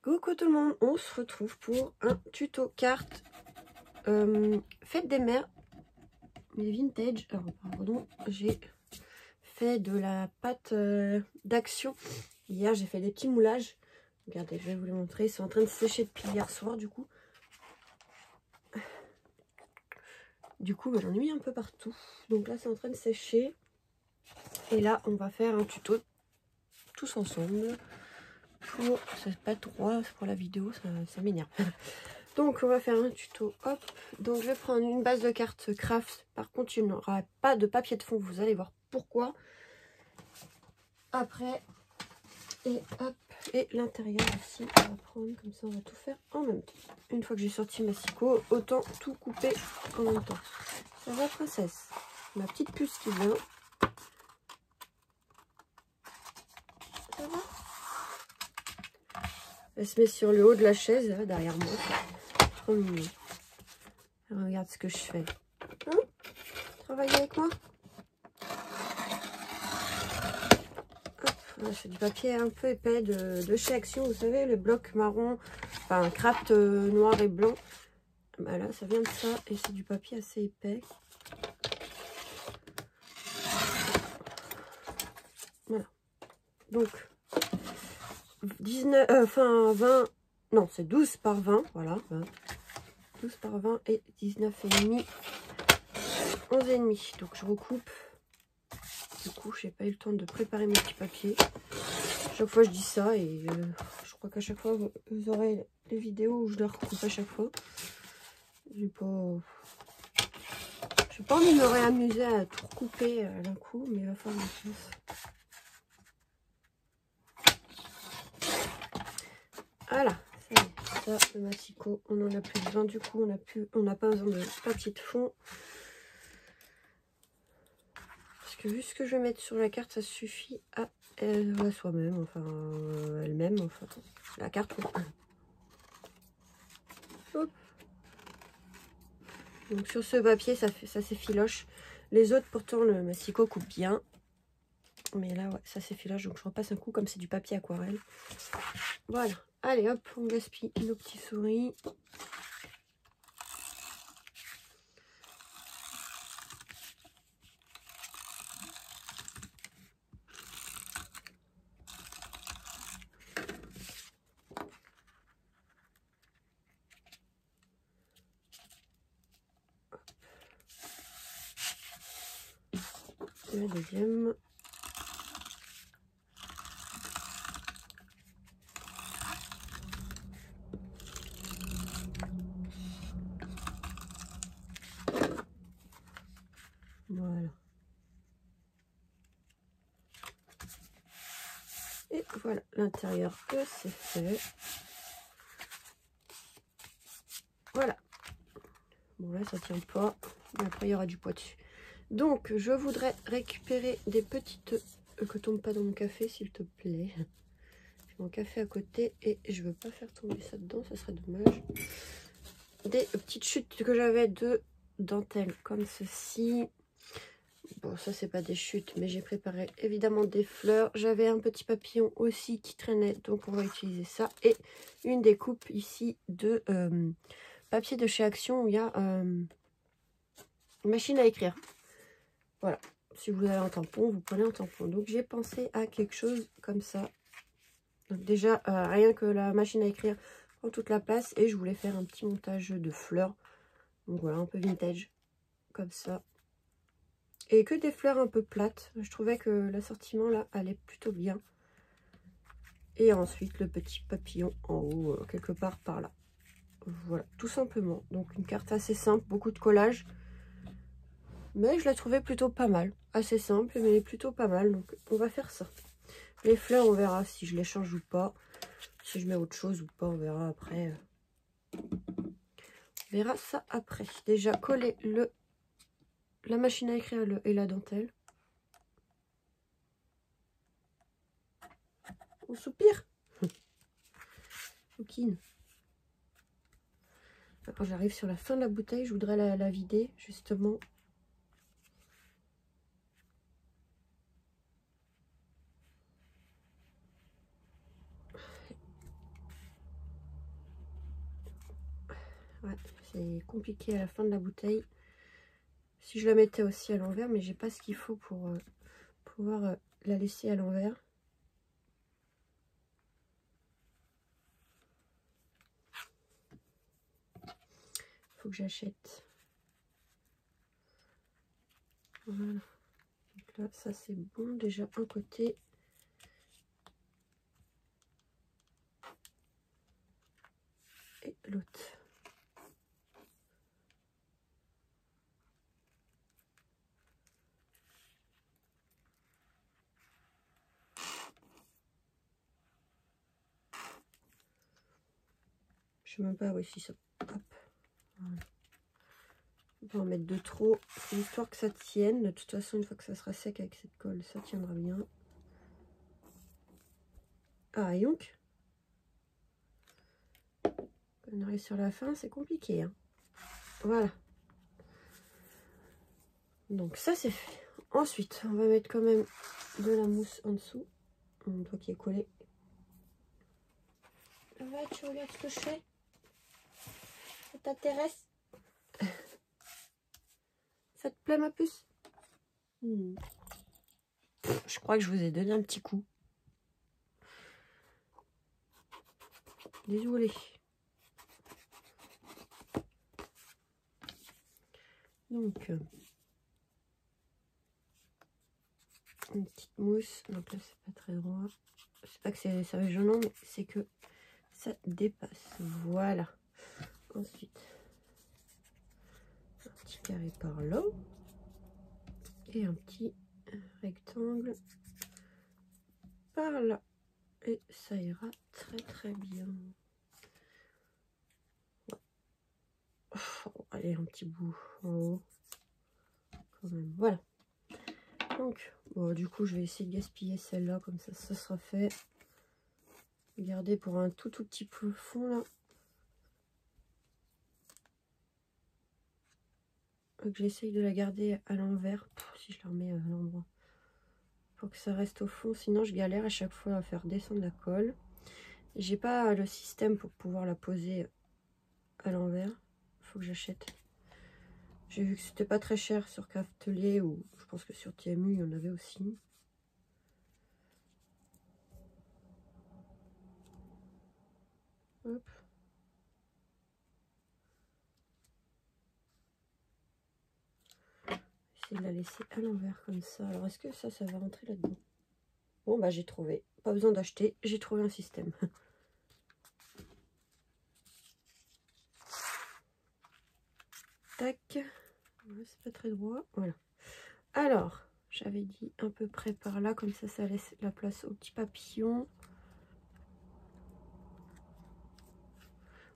Coucou tout le monde, on se retrouve pour un tuto carte fête des mères, mais vintage. Alors pardon, j'ai fait de la pâte d'Action. Hier j'ai fait des petits moulages. Regardez, je vais vous les montrer, c'est en train de sécher depuis hier soir du coup. J'en ai mis un peu partout. Donc là c'est en train de sécher. Et là on va faire un tuto tous ensemble. C'est pas droit pour la vidéo, ça m'énerve. Donc on va faire un tuto, hop. Donc je vais prendre une base de cartes craft. Par contre il n'y aura pas de papier de fond, vous allez voir pourquoi. Après, et hop, et l'intérieur aussi, on va prendre comme ça, on va tout faire en même temps. Une fois que j'ai sorti ma psycho, autant tout couper en même temps. Ça va princesse, ma petite puce qui vient. Ça va. Elle se met sur le haut de la chaise, là, derrière moi. Trop mignon. Regarde ce que je fais. Hein? Travailler avec moi? C'est du papier un peu épais de chez Action, vous savez, le bloc marron, enfin craft noir et blanc. Bah là, ça vient de ça et c'est du papier assez épais. Voilà. Donc, 20, non, c'est 12 par 20, voilà. 12 par 20 et 19,5, 11,5. Donc, je recoupe. Du coup, j'ai pas eu le temps de préparer mes petits papiers. Chaque fois, je dis ça et je crois qu'à chaque fois, vous aurez les vidéos où je les recoupe à chaque fois. J'ai pas envie de me réamuser à tout recouper d'un coup, mais il va falloir que je fasse. Voilà, ça y est, ça, le massicot, on en a plus besoin du coup, on n'a pas besoin de papier de fond. Parce que vu ce que je vais mettre sur la carte, ça suffit à soi-même, enfin elle-même, enfin la carte. Hop. Donc sur ce papier, ça s'effiloche. Les autres, pourtant, le massicot coupe bien. Mais là, ouais, ça s'effiloche, donc je repasse un coup comme c'est du papier aquarelle. Voilà. Allez, hop, on gaspille nos petits souris. La deuxième. Voilà. Et voilà l'intérieur que c'est fait. Voilà. Bon là ça tient pas. Mais après il y aura du poids dessus. Donc je voudrais récupérer des petites... que tombe pas dans mon café s'il te plaît. J'ai mon café à côté et je veux pas faire tomber ça dedans, ça serait dommage. Des petites chutes que j'avais de dentelle comme ceci. Bon, ça c'est pas des chutes, mais j'ai préparé évidemment des fleurs. J'avais un petit papillon aussi qui traînait, donc on va utiliser ça. Et une découpe ici de papier de chez Action où il y a une machine à écrire. Voilà, si vous avez un tampon, vous prenez un tampon. Donc j'ai pensé à quelque chose comme ça. Donc déjà, rien que la machine à écrire prend toute la place. Et je voulais faire un petit montage de fleurs. Donc voilà, un peu vintage, comme ça. Et que des fleurs un peu plates. Je trouvais que l'assortiment là allait plutôt bien. Et ensuite le petit papillon en haut, quelque part par là. Voilà, tout simplement. Donc une carte assez simple, beaucoup de collage. Mais je la trouvais plutôt pas mal. Assez simple, mais plutôt pas mal. Donc on va faire ça. Les fleurs, on verra si je les change ou pas. Si je mets autre chose ou pas, on verra après. On verra ça après. Déjà coller la machine à écrire et la dentelle. On soupire. Coquine. Quand j'arrive sur la fin de la bouteille, je voudrais la vider justement. Ouais, c'est compliqué à la fin de la bouteille. Si je la mettais aussi à l'envers, mais j'ai pas ce qu'il faut pour pouvoir la laisser à l'envers. Faut que j'achète. Voilà. Donc là, ça c'est bon. Déjà un côté. Et l'autre. Je sais même pas si ça. Hop. Voilà. On va en mettre de trop, histoire que ça tienne. De toute façon, une fois que ça sera sec avec cette colle, ça tiendra bien. Ah, et donc, quand on arrive sur la fin, c'est compliqué. Hein. Voilà. Donc ça, c'est fait. Ensuite, on va mettre quand même de la mousse en dessous. Toi qui est collé. Ouais, tu regardes ce que je fais? Ça t'intéresse? Ça te plaît, ma puce? Je crois que je vous ai donné un petit coup. Désolée. Donc, une petite mousse. Donc là, c'est pas très droit. C'est pas que c'est gênant, mais c'est que ça dépasse. Voilà. Ensuite, un petit carré par là. Et un petit rectangle par là. Et ça ira très très bien. Oh, allez, un petit bout en haut. Quand même. Voilà. Donc, bon, du coup, je vais essayer de gaspiller celle-là. Comme ça sera fait. Regardez pour un tout petit peu fond là. Donc, j'essaye de la garder à l'envers. Si je la remets à l'endroit. Pour que ça reste au fond. Sinon, je galère à chaque fois à faire descendre la colle. J'ai pas le système pour pouvoir la poser à l'envers. Faut que j'achète. J'ai vu que c'était pas très cher sur Craftelier ou je pense que sur TMU il y en avait aussi. Hop. Essayer de la laisser à l'envers comme ça. Alors est-ce que ça va rentrer là-dedans? Bon bah j'ai trouvé. Pas besoin d'acheter, j'ai trouvé un système. Tac. C'est pas très droit. Voilà. Alors, j'avais dit à peu près par là, comme ça laisse la place au petit papillon.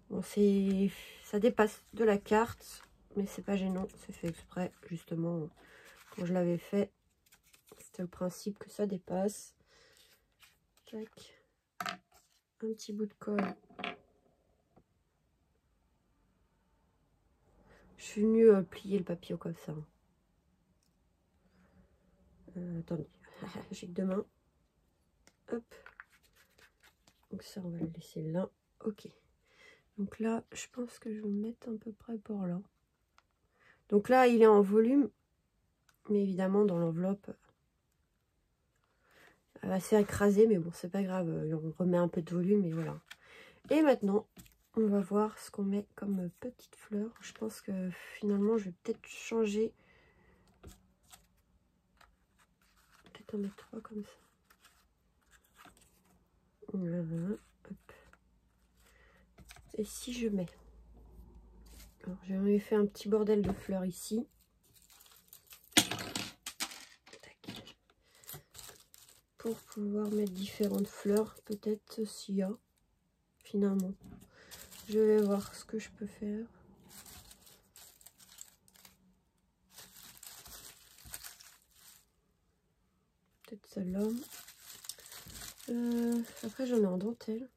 Bon, ça dépasse de la carte, mais c'est pas gênant, c'est fait exprès, justement, quand je l'avais fait, c'était le principe que ça dépasse. Tac. Un petit bout de colle. Je suis venue plier le papier comme ça. Attendez, j'ai que deux mains. Hop. Donc ça, on va le laisser là. Ok. Donc là, je pense que je vais me mettre à peu près par là. Donc là, il est en volume. Mais évidemment, dans l'enveloppe, elle va se faire écraser. Mais bon, c'est pas grave. On remet un peu de volume et voilà. Et maintenant, on va voir ce qu'on met comme petite fleur. Je pense que finalement, je vais peut-être changer. Peut-être en mettre trois comme ça. Voilà. Hop. Et si je mets... Alors, j'ai fait un petit bordel de fleurs ici. Tac. Pour pouvoir mettre différentes fleurs, peut-être s'il y a, finalement. Je vais voir ce que je peux faire. Peut-être celle-là. Après, j'en ai en dentelle.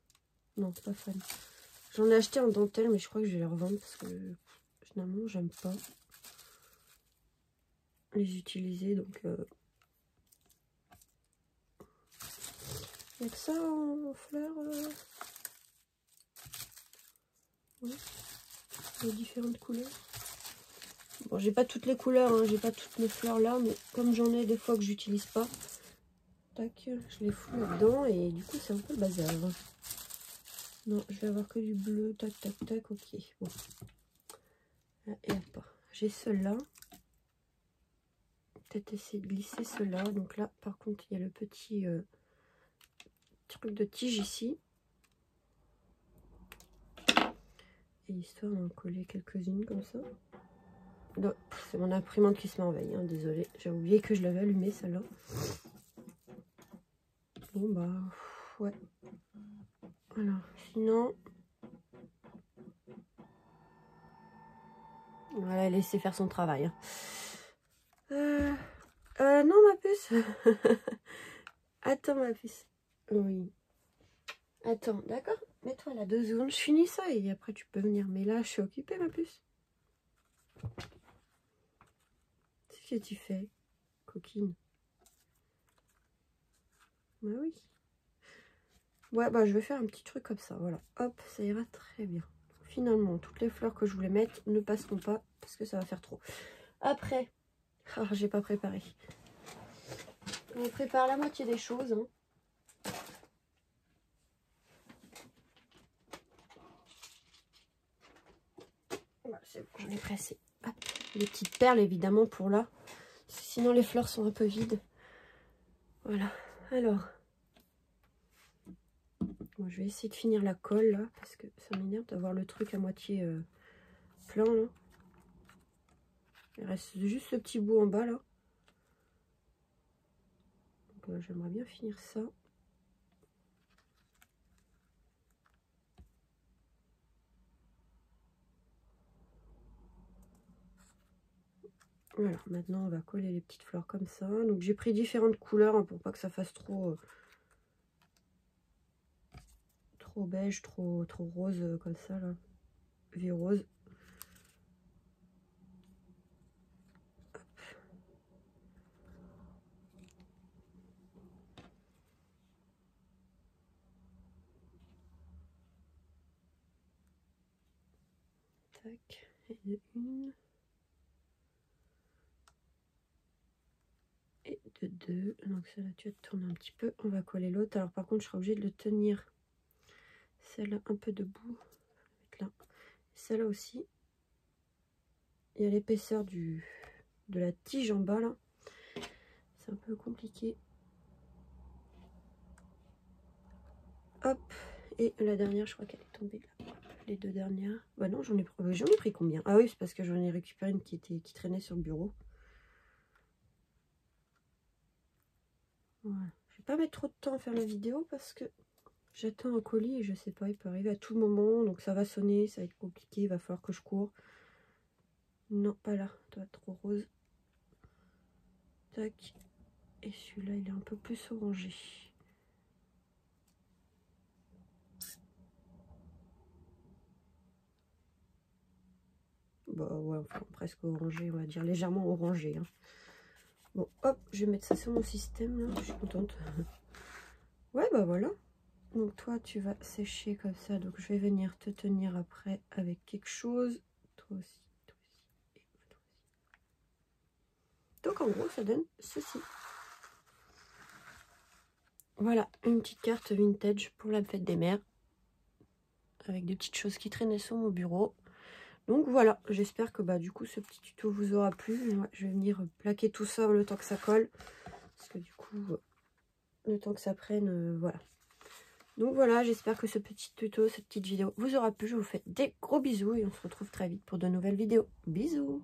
Non, c'est pas fan. J'en ai acheté en dentelle, mais je crois que je vais les revendre parce que finalement, j'aime pas les utiliser. Donc, il y a que ça en fleurs. Ouais. différentes couleurs. Bon, j'ai pas toutes les couleurs, hein, j'ai pas toutes mes fleurs là, mais comme j'en ai des fois que j'utilise pas, tac, je les fous là-dedans et du coup c'est un peu le bazar. Non, je vais avoir que du bleu, tac, tac, tac, ok. Bon. Et hop, j'ai ceux-là. Peut-être essayer de glisser ceux-là. Donc là, par contre, il y a le petit truc de tige ici. Et histoire d'en coller quelques-unes comme ça. C'est mon imprimante qui se met en veille, hein, désolée. J'ai oublié que je l'avais allumée, celle-là. Bon, bah, ouais. Alors, sinon... On va la laisser faire son travail. Non, ma puce. Attends, ma puce. Oui. Attends, d'accord? Mets-toi là 2 secondes. Je finis ça et après tu peux venir. Mais là, je suis occupée, ma puce. Qu'est-ce que tu fais, coquine? Bah oui. Ouais, bah je vais faire un petit truc comme ça. Voilà. Hop, ça ira très bien. Finalement, toutes les fleurs que je voulais mettre ne passeront pas parce que ça va faire trop. Après, j'ai pas préparé. On prépare la moitié des choses. Hein. Voilà, c'est bon, j'en ai pressé. Hop, les petites perles évidemment pour là. Sinon les fleurs sont un peu vides. Voilà. Alors, bon, je vais essayer de finir la colle là parce que ça m'énerve d'avoir le truc à moitié plein là. Il reste juste ce petit bout en bas là. J'aimerais bien finir ça. Voilà, maintenant on va coller les petites fleurs comme ça. Donc j'ai pris différentes couleurs hein, pour pas que ça fasse trop beige, trop rose comme ça là. Vie rose. Tac, et de une. Et de deux. Donc celle-là tu vas te tourner un petit peu. On va coller l'autre. Alors par contre je serai obligée de le tenir. Celle-là un peu debout. Là. Celle-là aussi. Il y a l'épaisseur de la tige en bas là. C'est un peu compliqué. Hop. Et la dernière, je crois qu'elle est tombée là. Les 2 dernières. Bah non, j'en ai pris combien? Ah oui, c'est parce que j'en ai récupéré une qui traînait sur le bureau. Voilà. Je vais pas mettre trop de temps à faire la vidéo parce que j'attends un colis et je sais pas, il peut arriver à tout moment. Donc ça va sonner, ça va être compliqué, il va falloir que je cours. Non, pas là, toi trop rose. Tac. Et celui-là, il est un peu plus orangé. Bah ouais, enfin presque orangé, on va dire légèrement orangé. Hein. Bon, hop, je vais mettre ça sur mon système, là. Je suis contente. Ouais, bah voilà. Donc toi, tu vas sécher comme ça. Donc je vais venir te tenir après avec quelque chose. Toi aussi, toi aussi, et toi aussi. Donc en gros, ça donne ceci. Voilà, une petite carte vintage pour la fête des mères. Avec des petites choses qui traînaient sur mon bureau. Donc voilà, j'espère que bah du coup ce petit tuto vous aura plu. Ouais, je vais venir plaquer tout ça le temps que ça colle. Parce que du coup, le temps que ça prenne, voilà. Donc voilà, j'espère que ce petit tuto, cette petite vidéo vous aura plu. Je vous fais des gros bisous et on se retrouve très vite pour de nouvelles vidéos. Bisous!